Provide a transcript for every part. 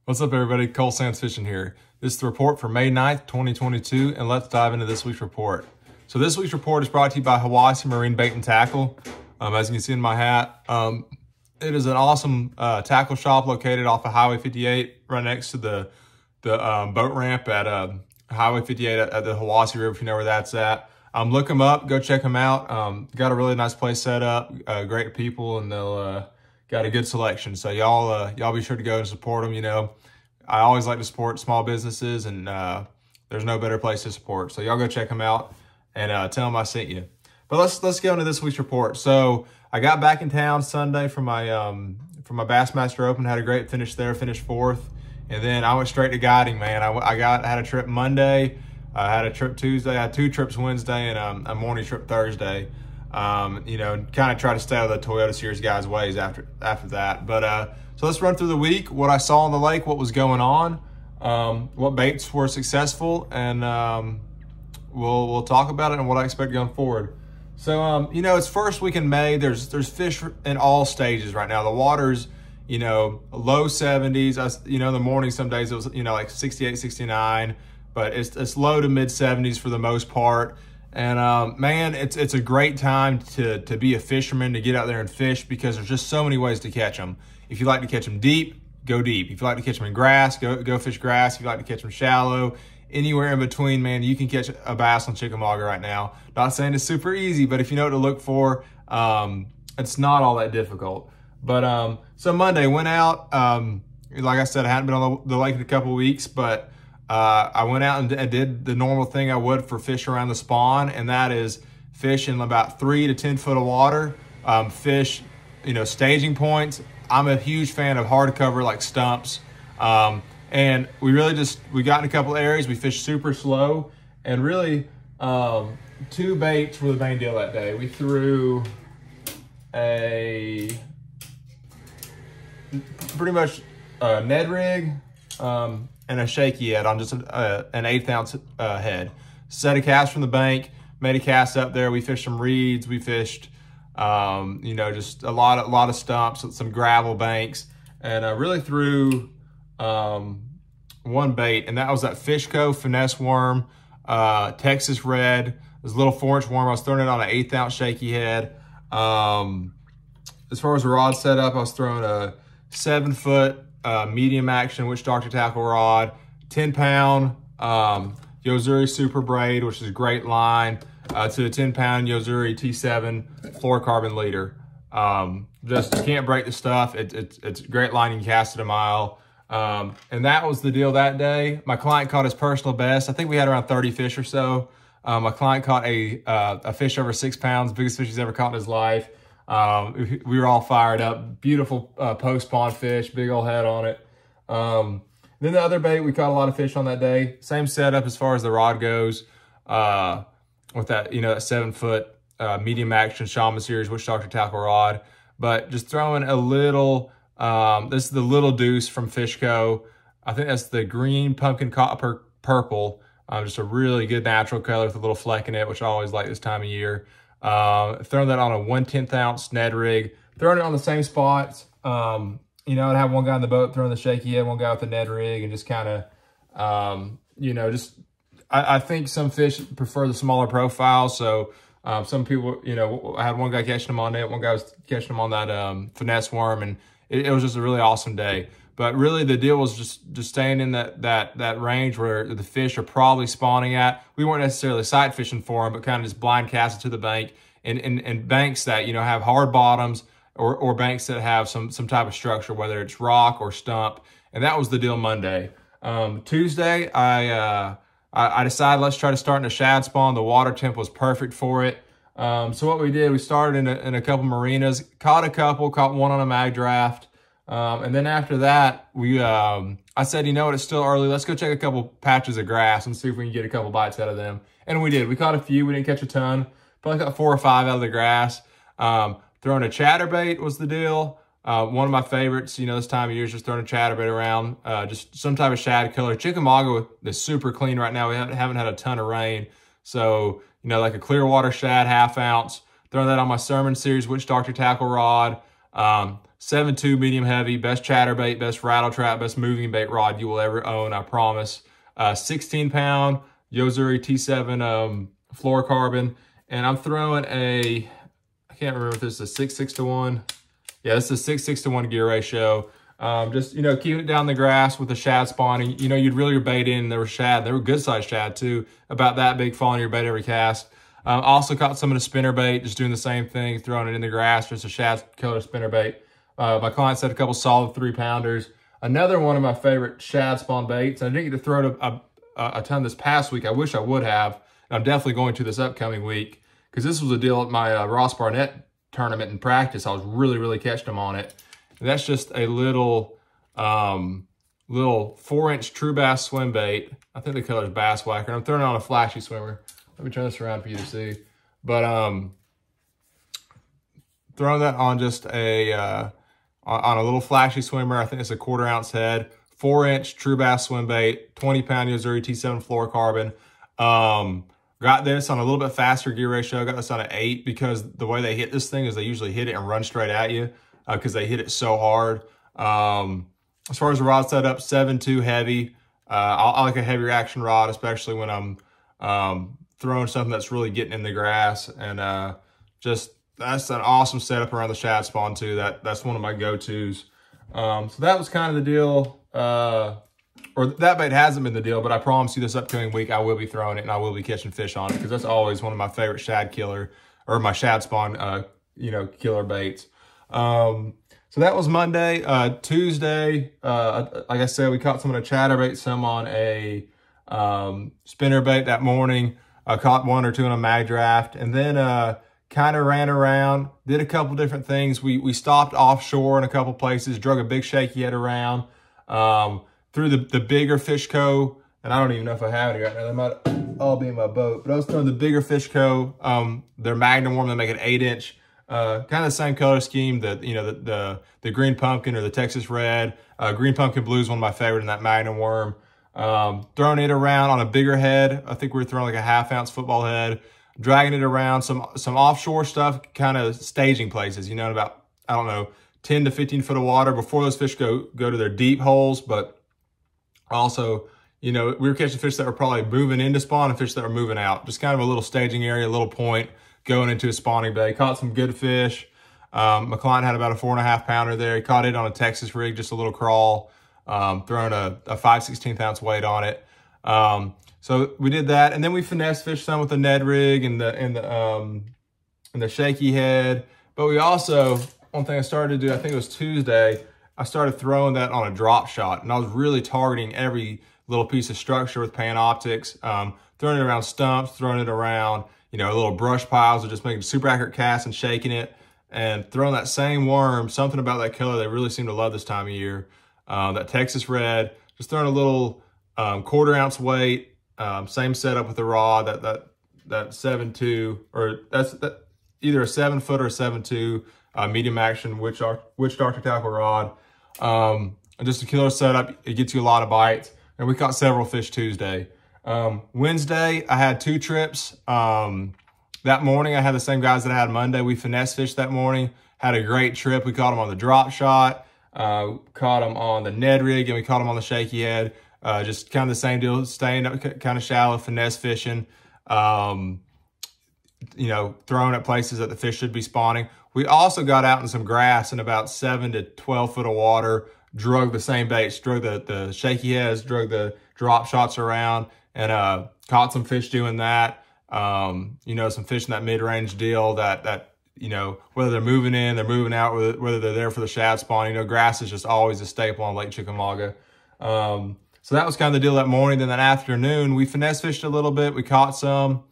What's up, everybody? Cole Sands Fishing here. This is the report for May 9th, 2022, and let's dive into this week's report. So this week's report is brought to you by Hawaii Marine Bait and Tackle. As you can see in my hat, it is an awesome tackle shop located off of Highway 58, right next to the boat ramp at Highway 58 at the Hawaii River, if you know where that's at. Look them up, go check them out. Got a really nice place set up, great people, and they'll got a good selection. So y'all be sure to go and support them. You know, I always like to support small businesses, and there's no better place to support. So y'all go check them out and tell them I sent you. But let's go into this week's report. So I got back in town Sunday for my Bassmaster Open. Had a great finish there, finished 4th, and then I went straight to guiding. Man, I had a trip Monday, I had a trip Tuesday, I had 2 trips Wednesday, and a morning trip Thursday. You know, kind of try to stay out of the Toyota Series guys' ways after that. But so let's run through the week, what I saw on the lake, what was going on, what baits were successful, and we'll talk about it and what I expect going forward. So you know, it's first week in May. There's fish in all stages right now. The water's, you know, low 70s. You know, in the morning some days it was, you know, like 68, 69, but it's low to mid 70s for the most part. And man, it's a great time to be a fisherman, to get out there and fish, because there's just so many ways to catch them. If you like to catch them deep, go deep. If you like to catch them in grass, go fish grass. If you like to catch them shallow, anywhere in between, man, you can catch a bass on Chickamauga right now. Not saying it's super easy, but if you know what to look for, it's not all that difficult. But so Monday went out. Like I said, I hadn't been on the lake in a couple of weeks, but I went out and did the normal thing I would for fish around the spawn, and that is fish in about 3 to 10 foot of water. Fish, you know, staging points. I'm a huge fan of hardcover like stumps. And we got in a couple areas. We fished super slow, and really 2 baits were the main deal that day. We threw a pretty much a Ned rig, and a shaky head on just an 1/8 ounce head. Set a cast from the bank, made a cast up there. We fished some reeds. We fished, you know, just a lot of stumps, some gravel banks, and I really threw one bait, and that was that Fishco finesse worm, Texas red. This little 4-inch worm. I was throwing it on an 1/8 ounce shaky head. As far as the rod setup, I was throwing a 7-foot medium action Witch Doctor tackle rod, 10-pound Yozuri Super Braid, which is a great line, to a 10-pound Yozuri T7 fluorocarbon leader. Just, you can't break the stuff. It's a great line. You can cast it a mile. And that was the deal that day. My client caught his personal best. I think we had around 30 fish or so. My client caught a fish over 6 pounds, biggest fish he's ever caught in his life. We were all fired up. Beautiful post-spawn fish, big old head on it. Then the other bait, we caught a lot of fish on that day. Same setup as far as the rod goes, with that, you know, that 7-foot medium action Shaman Series Witch Doctor tackle rod. But just throwing a little, this is the Little Deuce from Fishco. I think that's the green pumpkin copper purple. Just a really good natural color with a little fleck in it, which I always like this time of year. Throwing that on a 1/10 ounce Ned rig, throwing it on the same spots. You know, I'd have one guy in the boat throwing the shaky head, one guy with the Ned rig, and just kind of, you know, just, I think some fish prefer the smaller profile. So, some people, you know, I had one guy catching them on it, one guy was catching them on that, finesse worm, and it was just a really awesome day. But really the deal was just staying in that range where the fish are probably spawning at. We weren't necessarily sight fishing for them, but kind of just blind casting to the bank, and banks that, you know, have hard bottoms, or banks that have some type of structure, whether it's rock or stump. And that was the deal Monday. Tuesday, I decided let's try to start in a shad spawn. The water temp was perfect for it. So what we did, we started in a couple marinas, caught one on a mag draft. And then after that, I said, you know what, it's still early. Let's go check a couple patches of grass and see if we can get a couple bites out of them. And we did. We caught a few. We didn't catch a ton. Probably got 4 or 5 out of the grass. Throwing a chatterbait was the deal. One of my favorites, you know, this time of year is just throwing a chatterbait around. Just some type of shad color. Chickamauga is super clean right now. We haven't had a ton of rain. So, you know, like a clear water shad, 1/2 ounce. Throwing that on my Sermon Series Witch Doctor tackle rod. 7.2 medium heavy, best chatterbait, best rattle trap, best moving bait rod you will ever own, I promise. 16-pound Yozuri T7 fluorocarbon, and I'm throwing a, I can't remember if this is a 6:6 to 1. Yeah, this is a 6:6 to 1 gear ratio. Just, you know, keeping it down the grass with the shad spawning. You know, you'd reel your bait in, there were shad. They were good sized shad too, about that big, falling your bait every cast. Also caught some of the spinner bait, just doing the same thing, throwing it in the grass, just a shad killer spinner bait. My client said a couple solid 3-pounders. Another one of my favorite shad spawn baits. I didn't get to throw it a ton this past week. I wish I would have. And I'm definitely going to this upcoming week, because this was a deal at my Ross Barnett tournament in practice. I was really catching them on it. And that's just a little 4-inch true bass swim bait. I think the color's Bass Whacker. I'm throwing it on a flashy swimmer. Let me turn this around for you to see. But throwing that on just a on a little flashy swimmer. I think it's a 1/4 ounce head, 4-inch true bass swim bait, 20-pound Yozuri T7 fluorocarbon. Got this on a little bit faster gear ratio. Got this on an 8 because the way they hit this thing is they usually hit it and run straight at you because they hit it so hard. As far as the rod setup, 7.2 heavy. I like a heavier action rod, especially when I'm throwing something that's really getting in the grass. And just, that's an awesome setup around the shad spawn too. That's one of my go-tos. So that was kind of the deal. Or that bait hasn't been the deal, but I promise you this upcoming week I will be throwing it and I will be catching fish on it, because that's always one of my favorite shad killer, or my shad spawn, you know, killer baits. So that was Monday. Tuesday, like I said, we caught some of the chatterbait, some on a spinner bait that morning. I caught 1 or 2 on a mag draft, and then kind of ran around, did a couple different things. We stopped offshore in a couple places, drug a big shaky head around. Through the bigger fish co, and I don't even know if I have any right now. They might all be in my boat, but I was throwing the bigger fish co. They're Magnum worm. They make an 8-inch, kind of the same color scheme. The green pumpkin or the Texas red. Green pumpkin blue is one of my favorite in that Magnum worm. Throwing it around on a bigger head. I think we were throwing like a 1/2 ounce football head. Dragging it around some offshore stuff, kind of staging places. You know, about, I don't know, 10 to 15 foot of water before those fish go to their deep holes, but also, you know, we were catching fish that were probably moving into spawn and fish that were moving out. Just kind of a little staging area, a little point going into a spawning bay. Caught some good fish. My client had about a 4.5 pounder there. He caught it on a Texas rig, just a little crawl, throwing a 5/16 ounce weight on it. So we did that, and then we finesse fished some with the Ned rig and the shaky head. But we also, one thing I started to do, I think it was Tuesday, I started throwing that on a drop shot, and I was really targeting every little piece of structure with Panoptics, throwing it around stumps, throwing it around, you know, little brush piles, or just making super accurate casts and shaking it, and throwing that same worm. Something about that color they really seem to love this time of year. That Texas red, just throwing a little 1/4 ounce weight, same setup with the rod, that 7.2, or that's either a 7-foot or a 7.2 medium action witch Dr. Tackle rod. Just a killer setup. It gets you a lot of bites. And we caught several fish Tuesday. Wednesday, I had 2 trips. That morning, I had the same guys that I had Monday. We finesse fished that morning. Had a great trip. We caught them on the drop shot. Caught them on the Ned rig, and we caught them on the shaky head. Just kind of the same deal, staying up kind of shallow, finesse fishing. You know, throwing at places that the fish should be spawning. We also got out in some grass in about 7 to 12 foot of water, drug the same baits, drug the shaky heads, drug the drop shots around, and caught some fish doing that. You know, some fish in that mid-range deal that, you know, whether they're moving in, they're moving out, whether they're there for the shad spawn. You know, grass is just always a staple on Lake Chickamauga. So that was kind of the deal that morning. Then that afternoon, we finesse fished a little bit. We caught some.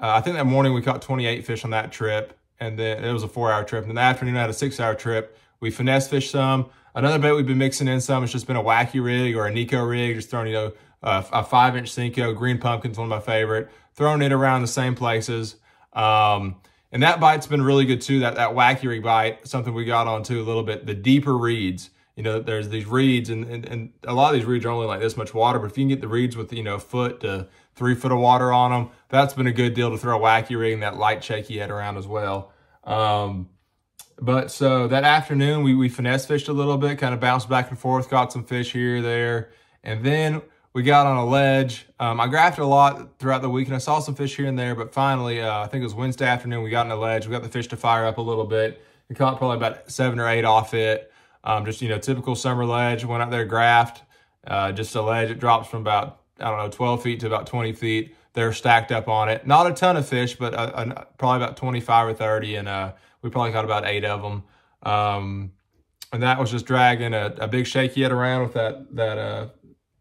I think that morning we caught 28 fish on that trip, and then it was a 4-hour trip. And in the afternoon, I had a 6-hour trip. We finesse fished some. Another bait we've been mixing in some has just been a wacky rig or a Nico rig, just throwing, you know, a 5-inch Cinco. Green pumpkin's one of my favorite. Throwing it around the same places. And that bite's been really good too. That wacky rig bite, something we got on too a little bit. The deeper reeds. You know, there's these reeds, and a lot of these reeds are only like this much water, but if you can get the reeds with, you know, 1 to 3 foot of water on them, that's been a good deal to throw a wacky rig and that light shaky head around as well. But so that afternoon, we finesse fished a little bit, kind of bounced back and forth, caught some fish here, there. And then we got on a ledge. I graphed a lot throughout the week and I saw some fish here and there, but finally, I think it was Wednesday afternoon, we got on a ledge. We got the fish to fire up a little bit. We caught probably about 7 or 8 off it. Just, you know, typical summer ledge. Went out there, graphed, just a ledge. It drops from about, I don't know, 12 feet to about 20 feet. They're stacked up on it. Not a ton of fish, but probably about 25 or 30, and we probably caught about 8 of them. And that was just dragging a big shaky head around with that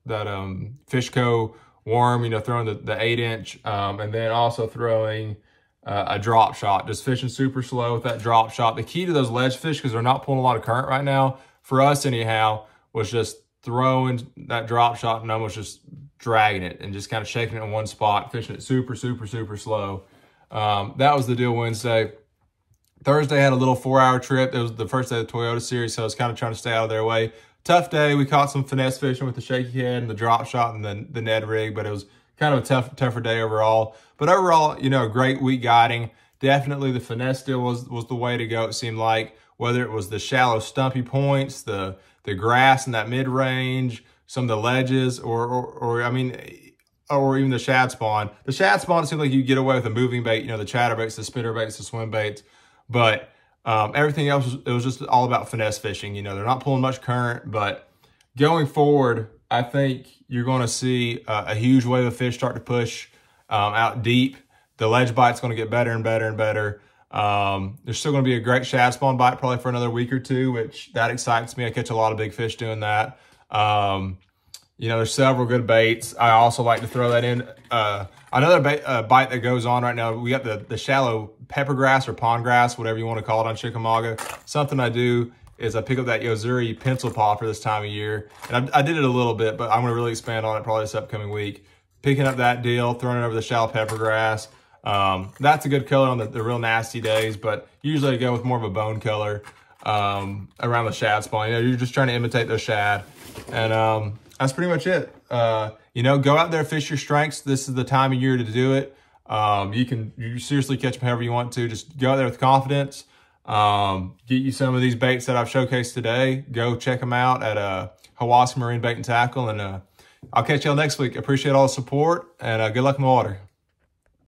Fishco worm, you know, throwing the 8-inch, and then also throwing a drop shot, just fishing super slow with that drop shot. The key to those ledge fish, because they're not pulling a lot of current right now, for us anyhow, was just throwing that drop shot and almost just dragging it and just kind of shaking it in one spot, fishing it super, super, super slow. That was the deal Wednesday. Thursday had a little 4-hour trip. It was the first day of the Toyota series, so I was kind of trying to stay out of their way. Tough day. We caught some finesse fishing with the shaky head and the drop shot and the Ned rig, but it was kind of a tougher day overall. But overall, you know, a great week guiding. Definitely the finesse deal was the way to go, it seemed like. Whether it was the shallow stumpy points, the grass in that mid-range, some of the ledges, or even the shad spawn. The shad spawn, it seemed like you get away with the moving bait, you know, the chatterbaits, the spinner baits, the swim baits. But everything else, it was just all about finesse fishing. You know, they're not pulling much current, but going forward, I think you're going to see a huge wave of fish start to push out deep. The ledge bite's going to get better and better and better. There's still going to be a great shad spawn bite probably for another week or two, which that excites me. I catch a lot of big fish doing that. You know, there's several good baits. I also like to throw that in. Another bite that goes on right now, we got the shallow pepper grass or pond grass, whatever you want to call it on Chickamauga. Something I do is I pick up that Yozuri pencil popper this time of year. And I did it a little bit, but I'm going to really expand on it probably this upcoming week. Picking up that deal, throwing it over the shallow pepper grass. That's a good color on the real nasty days, but usually I go with more of a bone color around the shad spawn. You know, you're just trying to imitate those shad. And that's pretty much it. You know, go out there, fish your strengths. This is the time of year to do it. You seriously catch them however you want to. Just go out there with confidence. Get you some of these baits that I've showcased today. Go check them out at Hawass Marine Bait and Tackle. And I'll catch y'all next week. Appreciate all the support, and good luck in the water.